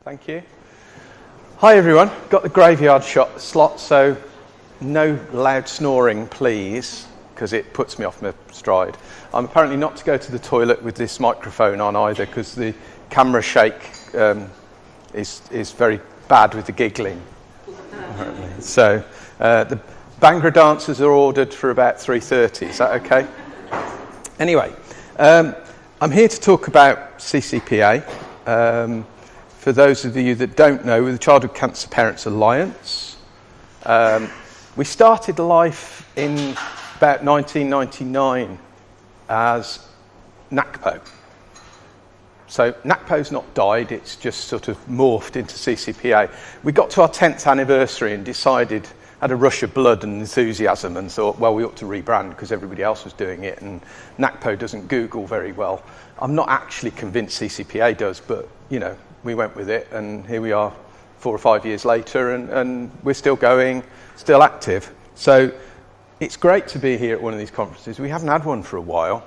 Thank you. Hi everyone, got the graveyard slot, so no loud snoring please, because it puts me off my stride. I'm apparently not to go to the toilet with this microphone on either, because the camera shake is very bad with the giggling. So the Bhangra dancers are ordered for about 3:30, is that okay? Anyway, I'm here to talk about CCPA. For those of you that don't know, we're the Childhood Cancer Parents Alliance. We started life in about 1999 as NACPO. So NACPO's not died, it's just sort of morphed into CCPA. We got to our 10th anniversary and decided, had a rush of blood and enthusiasm and thought, well, we ought to rebrand because everybody else was doing it, and NACPO doesn't Google very well. I'm not actually convinced CCPA does, but, you know, we went with it, and here we are 4 or 5 years later, and we're still going, still active. So it's great to be here at one of these conferences. We haven't had one for a while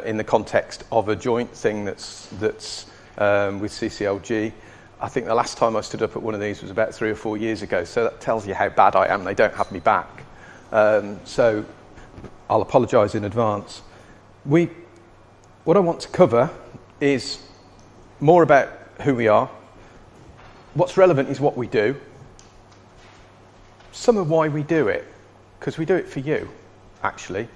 in the context of a joint thing that's with CCLG. I think the last time I stood up at one of these was about 3 or 4 years ago, so that tells you how bad I am. They don't have me back. So I'll apologise in advance. What I want to cover is more about who we are. What's relevant is what we do. Some of why we do it, because we do it for you, actually.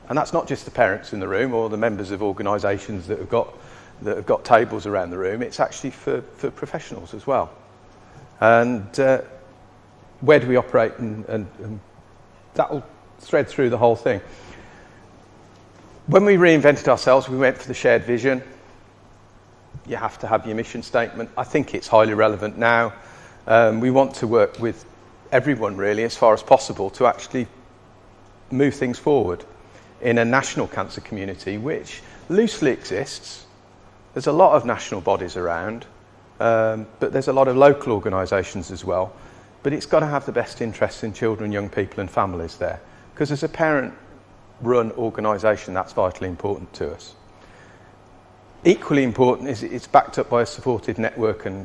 And that's not just the parents in the room or the members of organisations that have got tables around the room. It's actually for professionals as well. And where do we operate? And that'll thread through the whole thing. When we reinvented ourselves, we went for the shared vision. You have to have your mission statement. I think it's highly relevant now. We want to work with everyone, really, as far as possible, to actually move things forward in a national cancer community, which loosely exists. There's a lot of national bodies around, but there's a lot of local organisations as well. But it's got to have the best interests in children, young people and families there. Because as a parent-run organisation, that's vitally important to us. Equally important is it's backed up by a supportive network and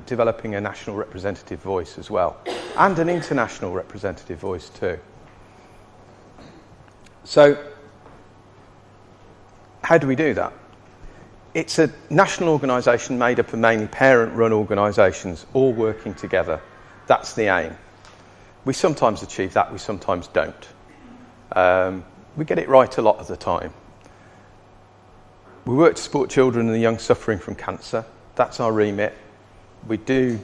developing a national representative voice as well, and an international representative voice too. So, how do we do that? It's a national organisation made up of mainly parent-run organisations, all working together. That's the aim. We sometimes achieve that, we sometimes don't. We get it right a lot of the time. We work to support children and the young suffering from cancer. That's our remit. We do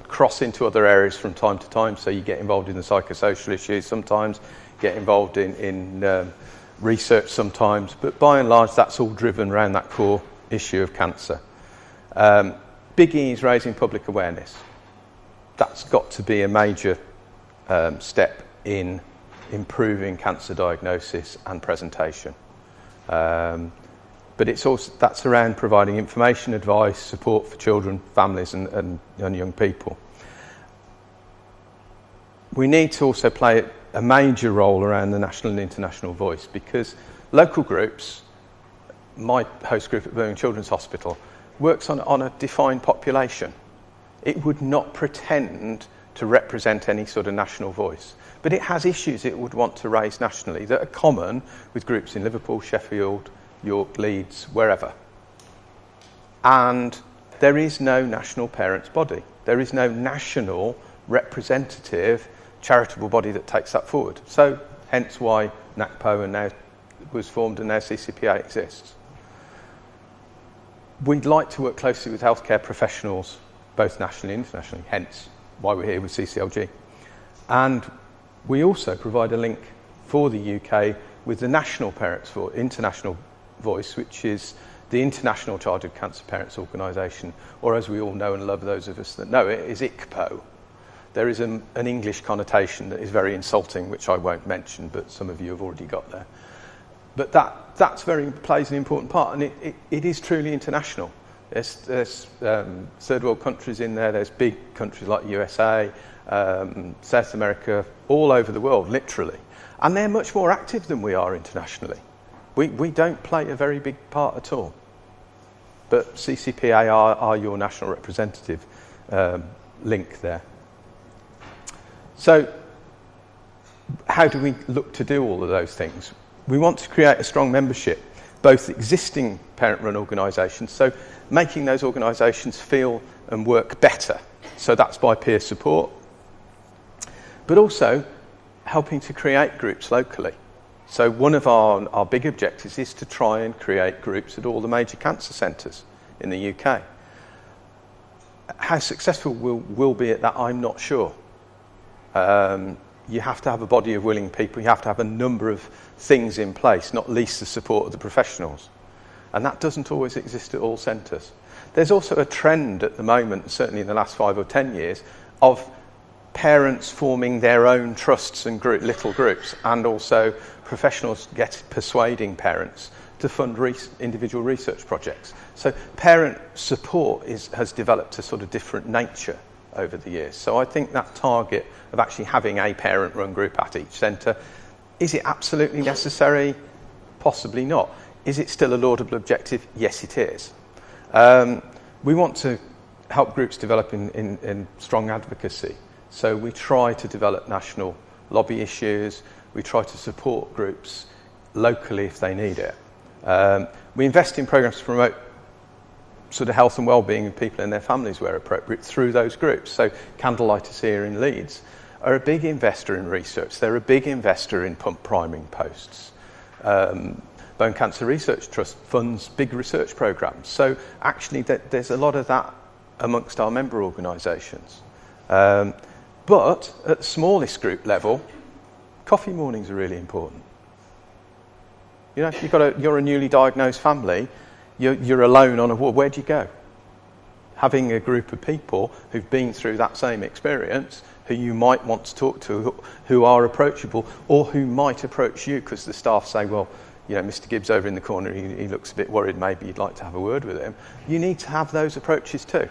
cross into other areas from time to time, so you get involved in the psychosocial issues sometimes, get involved in research sometimes, but by and large that's all driven around that core issue of cancer. Big E is raising public awareness. That's got to be a major step in improving cancer diagnosis and presentation. But that's around providing information, advice, support for children, families and young people. We need to also play a major role around the national and international voice, because local groups, my host group at Birmingham Children's Hospital, works on a defined population. It would not pretend to represent any sort of national voice, but it has issues it would want to raise nationally that are common with groups in Liverpool, Sheffield, York, Leeds, wherever. And there is no national parents body. There is no national representative charitable body that takes that forward. So, hence why NACPO and now was formed and now CCPA exists. We'd like to work closely with healthcare professionals, both nationally and internationally, hence why we're here with CCLG. And we also provide a link for the UK with the national parents for international voice, which is the International Childhood Cancer Parents Organisation, or as we all know and love, those of us that know it, is ICPO. There is an English connotation that is very insulting, which I won't mention, but some of you have already got there. But that plays an important part, and it is truly international. There's third world countries in there, there's big countries like USA, South America, all over the world, literally. And they're much more active than we are internationally. We don't play a very big part at all. but CCPA are your national representative link there. So how do we look to do all of those things? We want to create a strong membership, both existing parent-run organisations, so making those organisations feel and work better. So that's by peer support, but also helping to create groups locally. So one of our big objectives is to try and create groups at all the major cancer centres in the UK. How successful we'll be at that, I'm not sure. You have to have a body of willing people. You have to have a number of things in place, not least the support of the professionals. And that doesn't always exist at all centres. There's also a trend at the moment, certainly in the last 5 or 10 years, of parents forming their own trusts and little groups, and also professionals persuading parents to fund individual research projects. So parent support has developed a sort of different nature over the years. So I think that target of actually having a parent-run group at each centre, is it absolutely necessary? Possibly not. Is it still a laudable objective? Yes, it is. We want to help groups develop in strong advocacy. So we try to develop national lobby issues. We try to support groups locally if they need it. We invest in programmes to promote sort of health and well-being of people and their families where appropriate through those groups. So Candlelighters here in Leeds are a big investor in research. They're a big investor in pump priming posts. Bone Cancer Research Trust funds big research programmes. So actually there's a lot of that amongst our member organisations. But at the smallest group level, coffee mornings are really important. You know, if you're a newly diagnosed family, you're alone on a ward, where do you go? Having a group of people who've been through that same experience, who you might want to talk to, who are approachable, or who might approach you because the staff say, well, you know, Mr. Gibbs over in the corner, he looks a bit worried, maybe you'd like to have a word with him. You need to have those approaches too.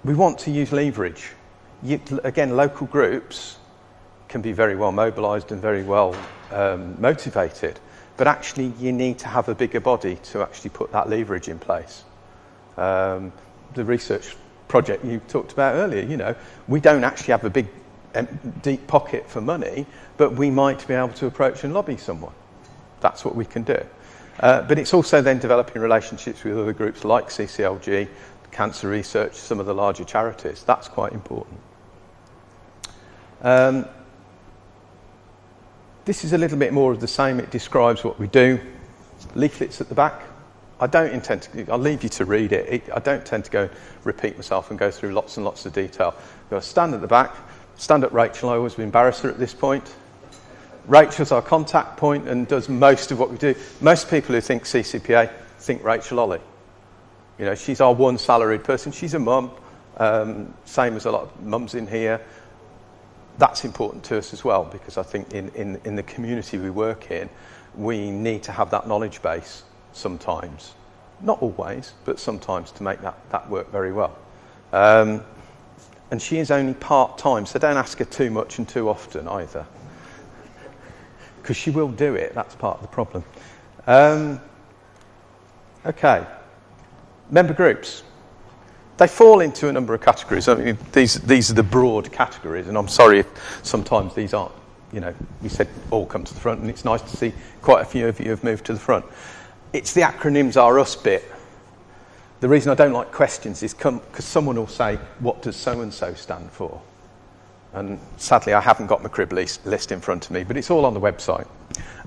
We want to use leverage. Again, local groups can be very well mobilised and very well motivated, but actually you need to have a bigger body to actually put that leverage in place. The research project you talked about earlier, you know, we don't actually have a big deep pocket for money, but we might be able to approach and lobby someone. That's what we can do. But it's also then developing relationships with other groups like CCLG, Cancer Research, some of the larger charities. That's quite important. This is a little bit more of the same. It describes what we do. Leaflets at the back. I'll leave you to read it. I don't tend to go repeat myself and go through lots and lots of detail. I've got to stand at the back, stand at Rachel. I always embarrass her at this point. Rachel's our contact point and does most of what we do. Most people who think CCPA think Rachel Ollie. You know, she's our one salaried person. She's a mum, same as a lot of mums in here. That's important to us as well, because I think in the community we work in, we need to have that knowledge base sometimes. Not always, but sometimes to make that work very well. And she is only part-time, so don't ask her too much and too often either. Because she will do it, that's part of the problem. Okay. Member groups. They fall into a number of categories. I mean, these are the broad categories, and I'm sorry if sometimes these aren't, you know, we said all come to the front, and it's nice to see quite a few of you have moved to the front. It's the acronyms are us bit. The reason I don't like questions is because someone will say, what does so-and-so stand for? And sadly, I haven't got my crib list in front of me, but it's all on the website.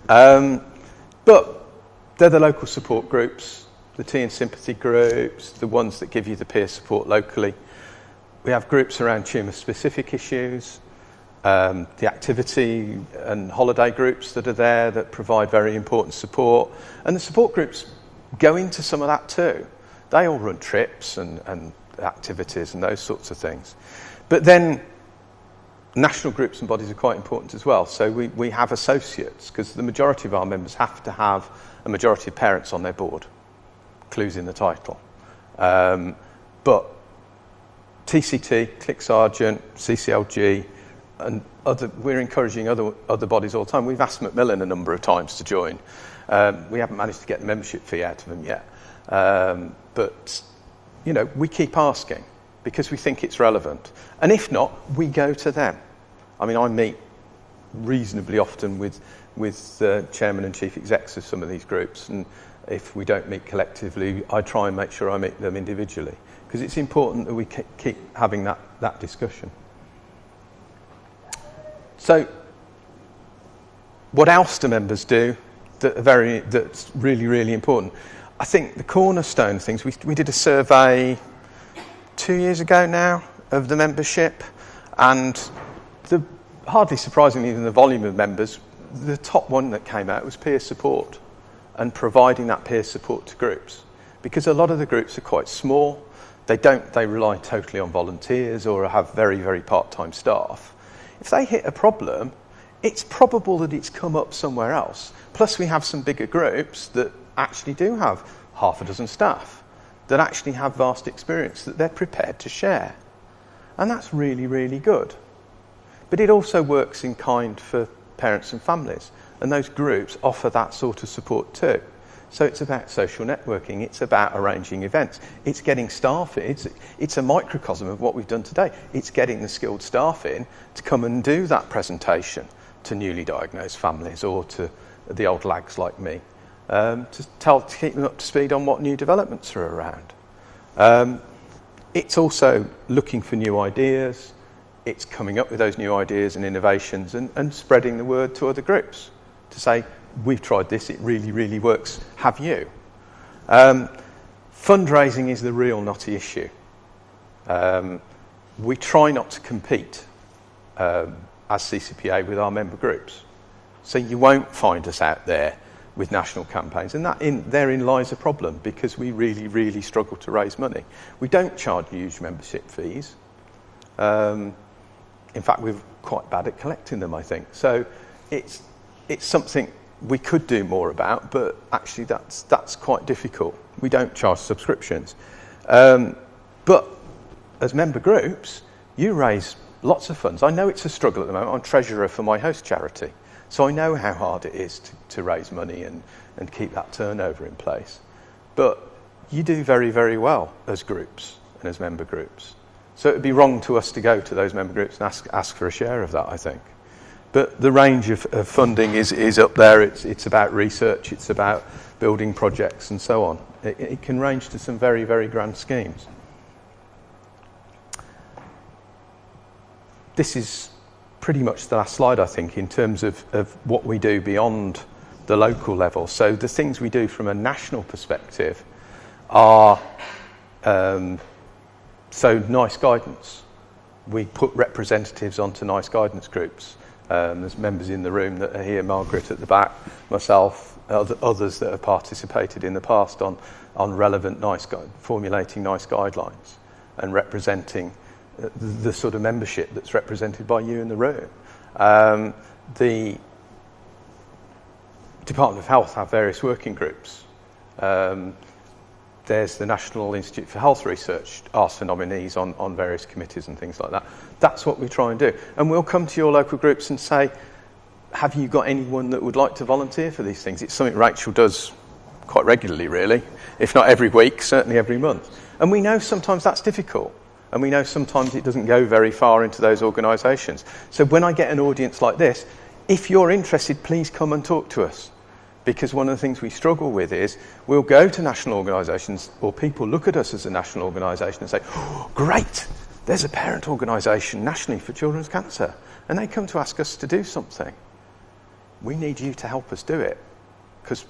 But they're the local support groups, the tea and sympathy groups, the ones that give you the peer support locally. We have groups around tumour-specific issues, the activity and holiday groups that are there that provide very important support. And the support groups go into some of that too. They all run trips and activities and those sorts of things. But then national groups and bodies are quite important as well. So we have associates, because the majority of our members have to have a majority of parents on their board. Clues in the title. But TCT, Click Sergeant, CCLG, and we're encouraging other bodies all the time. We've asked Macmillan a number of times to join. We haven't managed to get the membership fee out of them yet. But, you know, we keep asking because we think it's relevant. And if not, we go to them. I mean, I meet reasonably often with chairman and chief execs of some of these groups, and if we don't meet collectively, I try and make sure I meet them individually, because it's important that we keep having that discussion. So, what else do members do that's really, really important? I think the cornerstone things, we did a survey 2 years ago now of the membership, and hardly surprisingly in the volume of members, the top one that came out was peer support and providing that peer support to groups. Because a lot of the groups are quite small, they rely totally on volunteers or have very, very part-time staff. If they hit a problem, it's probable that it's come up somewhere else. Plus we have some bigger groups that actually do have half a dozen staff, that actually have vast experience that they're prepared to share. And that's really, really good. But it also works in kind for parents and families, and those groups offer that sort of support too. So it's about social networking, it's about arranging events, it's getting staff in, it's a microcosm of what we've done today. It's getting the skilled staff in to come and do that presentation to newly diagnosed families or to the old lags like me, to keep them up to speed on what new developments are around. It's also looking for new ideas. It's coming up with those new ideas and innovations and spreading the word to other groups to say, we've tried this, it really, really works, have you? Fundraising is the real knotty issue. We try not to compete as CCPA with our member groups. So you won't find us out there with national campaigns, and therein lies a problem, because we really, really struggle to raise money. We don't charge huge membership fees. In fact, we're quite bad at collecting them, I think. So it's something we could do more about, but actually that's quite difficult. We don't charge subscriptions. But as member groups, you raise lots of funds. I know it's a struggle at the moment. I'm treasurer for my host charity, so I know how hard it is to raise money and keep that turnover in place. But you do very, very well as groups and as member groups. So it would be wrong to us to go to those member groups and ask for a share of that, I think. But the range of funding is up there. It's about research, it's about building projects and so on. It can range to some very, very grand schemes. This is pretty much the last slide, I think, in terms of what we do beyond the local level. So the things we do from a national perspective are... So NICE guidance. We put representatives onto NICE guidance groups. There's members in the room that are here, Margaret at the back, myself, others that have participated in the past on relevant formulating NICE guidelines and representing the sort of membership that's represented by you in the room. The Department of Health have various working groups. There's the National Institute for Health Research asks for nominees on various committees and things like that. That's what we try and do. And we'll come to your local groups and say, have you got anyone that would like to volunteer for these things? It's something Rachel does quite regularly, really. If not every week, certainly every month. And we know sometimes that's difficult. And we know sometimes it doesn't go very far into those organisations. So when I get an audience like this, if you're interested, please come and talk to us. Because one of the things we struggle with is we'll go to national organisations, or people look at us as a national organisation and say, oh, great, there's a parent organisation nationally for children's cancer. And they come to ask us to do something. We need you to help us do it. Because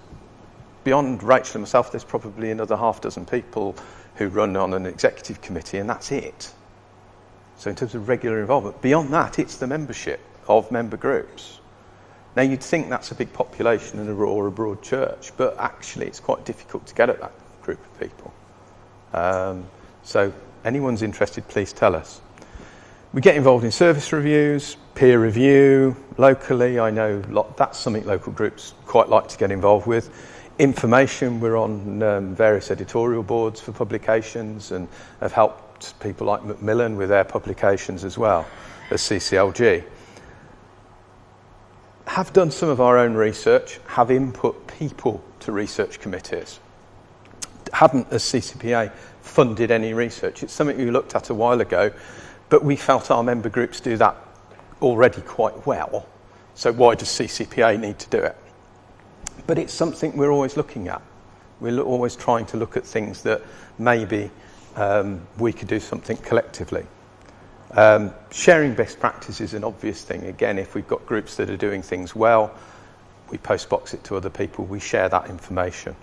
beyond Rachel and myself, there's probably another half dozen people who run on an executive committee, and that's it. So in terms of regular involvement, beyond that, it's the membership of member groups. Now, you'd think that's a big population or a broad church, but actually it's quite difficult to get at that group of people. So anyone's interested, please tell us. We get involved in service reviews, peer review, locally. I know that's something local groups quite like to get involved with. Information, we're on various editorial boards for publications and have helped people like Macmillan with their publications as well as CCLG. have done some of our own research, have input people to research committees. Haven't, as CCPA, funded any research. It's something we looked at a while ago, but we felt our member groups do that already quite well. So why does CCPA need to do it? But it's something we're always looking at. We're always trying to look at things that maybe we could do something collectively. Sharing best practice is an obvious thing. Again, if we've got groups that are doing things well, we postbox it to other people, we share that information.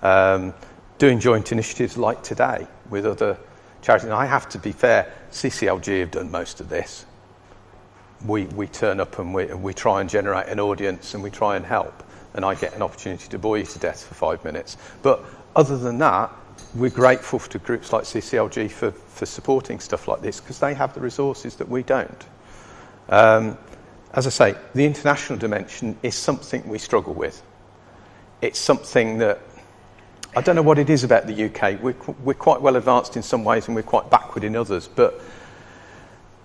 Doing joint initiatives like today with other charities. And I have to be fair, CCLG have done most of this. We turn up and we try and generate an audience and we try and help. And I get an opportunity to bore you to death for 5 minutes. But other than that, we're grateful to groups like CCLG for supporting stuff like this because they have the resources that we don't. As I say, the international dimension is something we struggle with. It's something that, I don't know what it is about the UK. We're quite well advanced in some ways and we're quite backward in others, but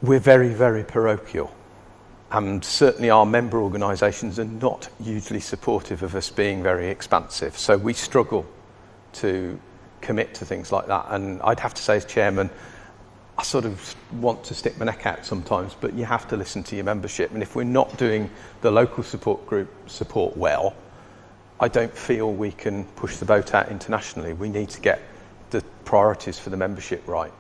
we're very, very parochial. And certainly our member organisations are not hugely supportive of us being very expansive. So we struggle to commit to things like that. And I'd have to say as chairman, I sort of want to stick my neck out sometimes, but you have to listen to your membership. And if we're not doing the local support group support well, I don't feel we can push the boat out internationally. We need to get the priorities for the membership right.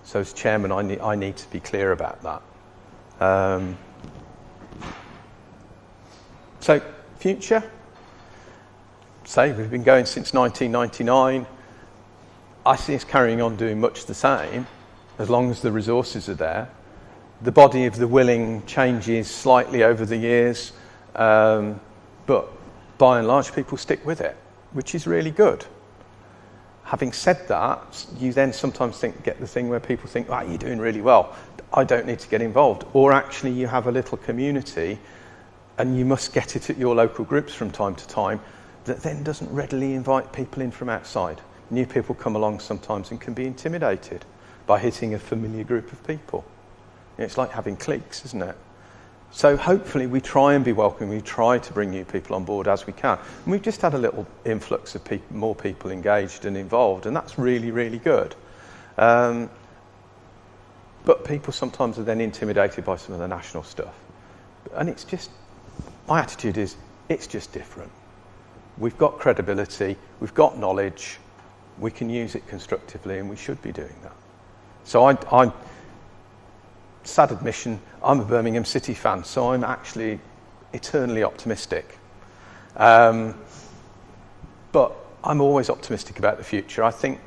So as chairman, I need to be clear about that. So, future? Say, we've been going since 1999. I see us carrying on doing much the same, as long as the resources are there. The body of the willing changes slightly over the years, but by and large, people stick with it, which is really good. Having said that, you then sometimes get the thing where people think, "Ah, you're doing really well, I don't need to get involved." Or actually, you have a little community and you must get it at your local groups from time to time that then doesn't readily invite people in from outside. New people come along sometimes and can be intimidated by hitting a familiar group of people. It's like having cliques, isn't it? So hopefully we try and be welcoming, we try to bring new people on board as we can. And we've just had a little influx of more people engaged and involved, and that's really, really good. But people sometimes are then intimidated by some of the national stuff. And it's just, my attitude is, it's just different. We've got credibility, we've got knowledge, we can use it constructively, and we should be doing that. So I'm sad admission, I'm a Birmingham City fan, so I'm actually eternally optimistic. But I'm always optimistic about the future. I think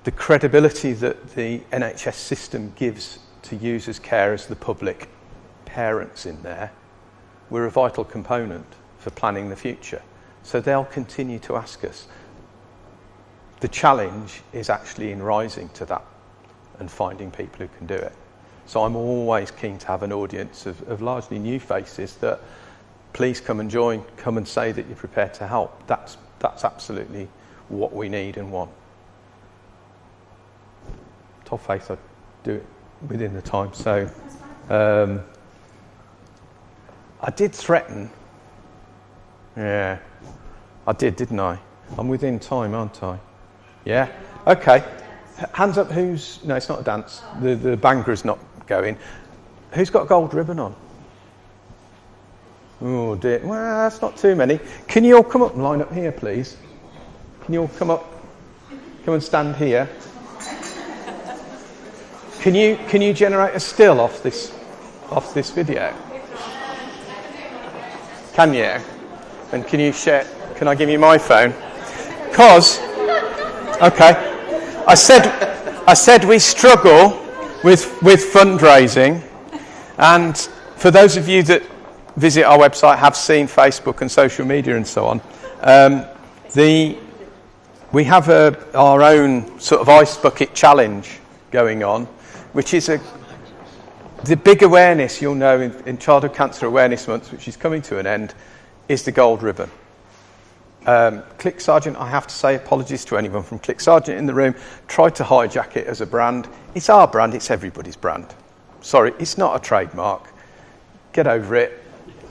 the credibility that the NHS system gives to users, carers, the public, parents in there, we're a vital component for planning the future. So they'll continue to ask us. The challenge is actually in rising to that and finding people who can do it. So I'm always keen to have an audience of largely new faces that please come and join, come and say that you're prepared to help. That's absolutely what we need and want. Top faith, I'd do it within the time. So I did threaten. Yeah, I did, didn't I? I'm within time, aren't I? Yeah? Okay. Hands up who's... No, it's not a dance. The banger's not going. Who's got a gold ribbon on? Oh, dear. Well, that's not too many. Can you all come up and line up here, please? Can you all come up? Come and stand here. Can you generate a still off this video? Can you? And can you share? Can I give you my phone? Because, okay, I said we struggle with fundraising, and for those of you that visit our website, have seen Facebook and social media and so on, we have our own sort of ice bucket challenge going on, which is the big awareness you'll know in Childhood Cancer Awareness Month, which is coming to an end, is the gold ribbon. Click Sergeant, I have to say apologies to anyone from Click Sergeant in the room, tried to hijack it as a brand. It's our brand, it's everybody's brand. Sorry, it's not a trademark. Get over it.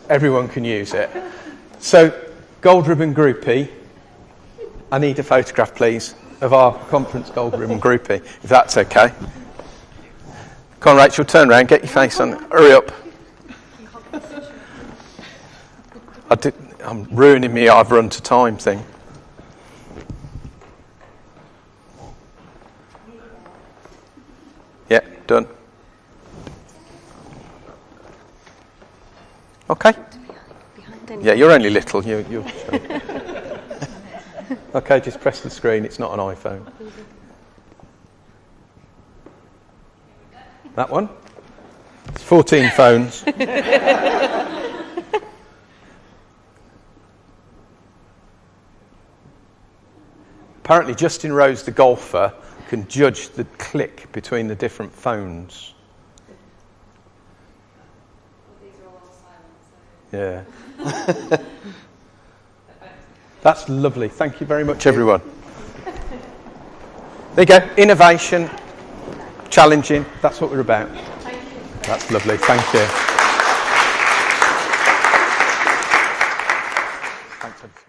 everyone can use it. So, gold ribbon groupie. I need a photograph, please, of our conference gold ribbon groupie, if that's okay. Come on, Rachel, turn around, get your face on. Hurry up. I'm ruining me I've run to time thing. Yeah, done. Okay. Yeah, you're only little. You're okay, just press the screen. It's not an iPhone. That one? It's 14 phones. Apparently Justin Rose, the golfer, can judge the click between the different phones. Yeah. That's lovely. Thank you very much, everyone. There you go. Innovation, challenging. That's what we're about. That's lovely. Thank you. Thanks.